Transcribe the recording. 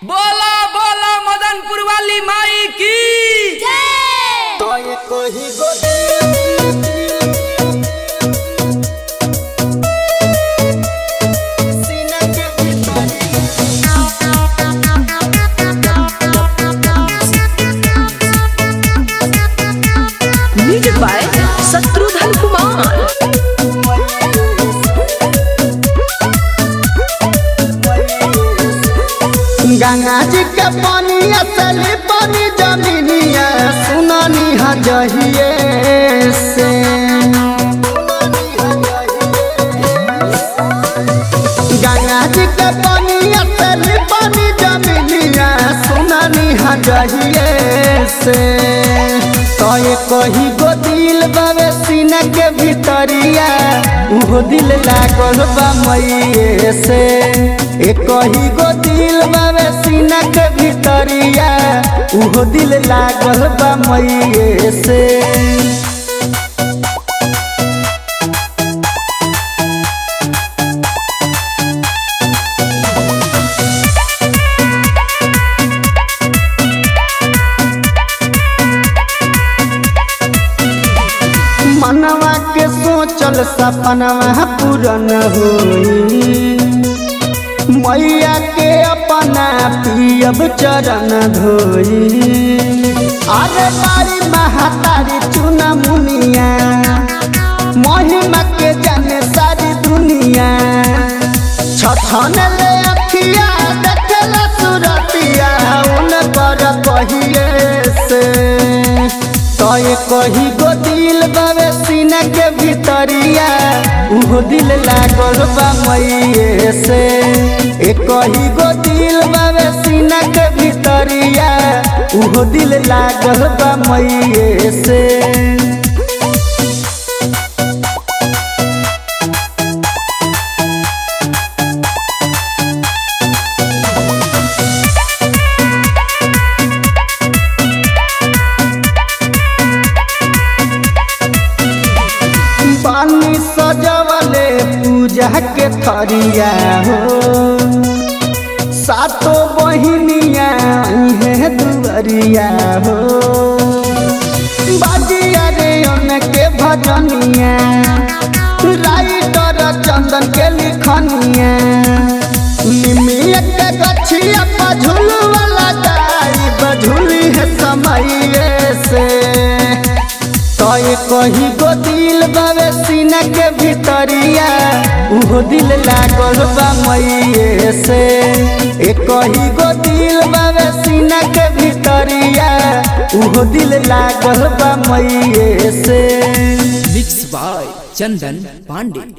बोला बोला मदनपुर वाली माई की तो ये कोई म्यूजिक बाय शत्रुघ्न कुमार। गंगा जी के पानी असली पानी जमीनिया सुनानी हजहिए से गंगा जी के पानी असली पानी जमीनिया सुनानी हजहिए से तो ये कही गो दिल बावे सीना के भीतरिया उहो दिल लागल बा मइए से एक कही गो दिल बावे सीना के भीतरिया उहो दिल लागल बा मइए से मनवा के सोचल सपनवा पूरन होई मैया के अपना पियब चरण धोई अरे तारी महातारी चुना मुनिया महिमा के जाने सारी दुनिया छछन ले अखिया देखला सुरतिया उन पर कहिए से तो ये कही गो दिल बावे सीना के भीतरिया उहो दिल लागल बा मइए से एक कही गो दिल बावे सीना के भीतरिया उहो दिल लागल बा मइए से पानी सजवले पूजा के थरिया हो सातो बहिनिया है दुअरिया हो बाजिया रे उनके भजनिया राइटर चंदन के लिखनिया निमिया के गछिया पर झुलवाला जाई बझुली है समइए से तो ये कही गो दिल बावे सीना के भीतरिया उहो दिल लागल बा मइए से एक कही गो दिल बावे सीना के भीतरिया उहो दिल लागल बा मइए से। Mix by Chandan Pandey.